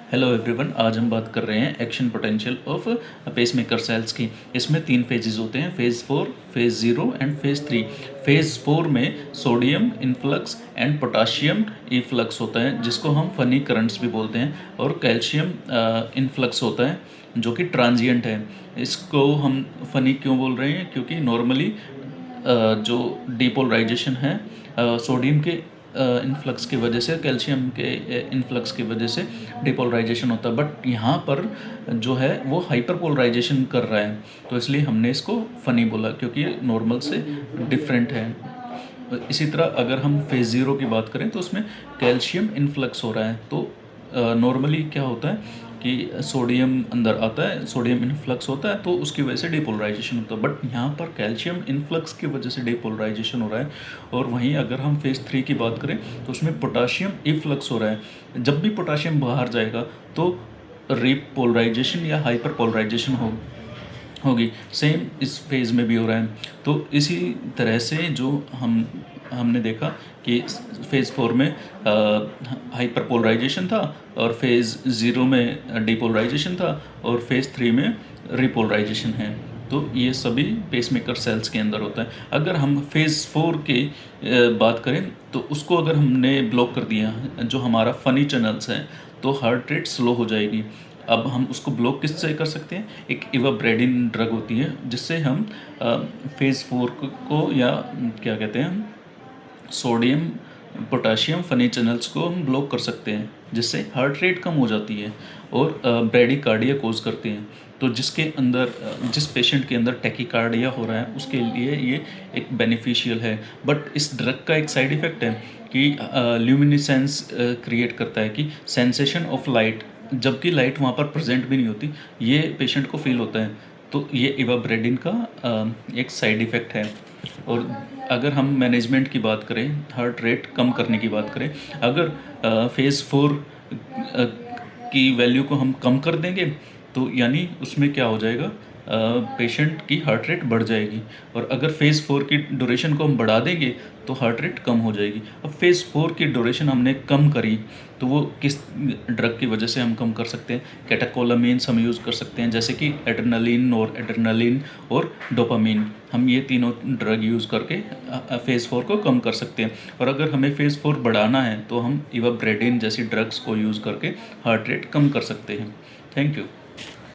Hello everyone, आज हम बात कर रहे हैं action potential of pacemaker cells की। इसमें 3 फेजेस होते हैं, phase 4, phase 0 and phase 3। Phase 4 में sodium influx and potassium efflux होता है, जिसको हम फनी करंट्स भी बोलते हैं, और कैल्शियम इनफ्लक्स होता है जो कि ट्रांजिएंट है। इसको हम फनी क्यों बोल रहे हैं? क्योंकि नॉर्मली जो डिपोलराइजेशन है सोडियम के इन्फ्लक्स की वजह से, कैल्शियम के इन्फ्लक्स की वजह से डिपोलराइजेशन होता है, बट यहाँ पर जो है वो हाइपरपोलराइजेशन कर रहा है, तो इसलिए हमने इसको फ़नी बोला क्योंकि ये नॉर्मल से डिफरेंट है। इसी तरह अगर हम फेज़ 0 की बात करें तो उसमें कैल्शियम इन्फ्लक्स हो रहा है, तो नॉर्मली क्या होता है कि सोडियम अंदर आता है, सोडियम इन्फ्लक्स होता है, तो उसकी वजह से डिपोलराइजेशन होता है, बट यहाँ पर कैल्शियम इन्फ्लक्स की वजह से डिपोलराइजेशन हो रहा है। और वहीं अगर हम फेज़ 3 की बात करें तो उसमें पोटाशियम इफ्लक्स हो रहा है। जब भी पोटाशियम बाहर जाएगा तो रिपोलराइजेशन या हाइपर पोलराइजेशन होगी। सेम इस फेज़ में भी हो रहा है। तो इसी तरह से जो हमने देखा कि फेज़ 4 में हाइपर पोलराइजेशन था, और फेज़ 0 में डिपोलराइजेशन था, और फेज़ 3 में रिपोलराइजेशन है। तो ये सभी पेसमेकर सेल्स के अंदर होता है। अगर हम फेज़ 4 की बात करें तो उसको अगर हमने ब्लॉक कर दिया, जो हमारा फनी चैनल्स है, तो हार्ट रेट स्लो हो जाएगी। अब हम उसको ब्लॉक किससे कर सकते हैं? एक इवाब्रेडिन ड्रग होती है, जिससे हम फेज़ 4 को या क्या कहते हैं, सोडियम पोटाशियम फनी चैनल्स को हम ब्लॉक कर सकते हैं, जिससे हार्ट रेट कम हो जाती है और ब्रेडिकार्डिया कोज करते हैं। तो जिस पेशेंट के अंदर टैकीकार्डिया हो रहा है उसके लिए ये एक बेनिफिशियल है। बट इस ड्रग का एक साइड इफ़ेक्ट है कि ल्यूमिनिसेंस क्रिएट करता है, कि सेंसेशन ऑफ लाइट, जबकि लाइट वहाँ पर प्रेजेंट भी नहीं होती, ये पेशेंट को फील होता है। तो ये इवाब्रेडिन का एक साइड इफ़ेक्ट है। और अगर हम मैनेजमेंट की बात करें, हार्ट रेट कम करने की बात करें, अगर फेज़ 4 की वैल्यू को हम कम कर देंगे तो यानी उसमें क्या हो जाएगा, पेशेंट की हार्ट रेट बढ़ जाएगी। और अगर फेज़ 4 की ड्यूरेशन को हम बढ़ा देंगे तो हार्ट रेट कम हो जाएगी। अब फेज़ 4 की ड्यूरेशन हमने कम करी तो वो किस ड्रग की वजह से हम कम कर सकते हैं? कैटेकोलामीन्स हम यूज़ कर सकते हैं, जैसे कि एड्रेनालिन और डोपामीन। हम ये तीनों ड्रग यूज़ करके फेज़ 4 को कम कर सकते हैं। और अगर हमें फेज़ 4 बढ़ाना है तो हम इवाब्रेडिन जैसी ड्रग्स को यूज़ करके हार्ट रेट कम कर सकते हैं। Thank you.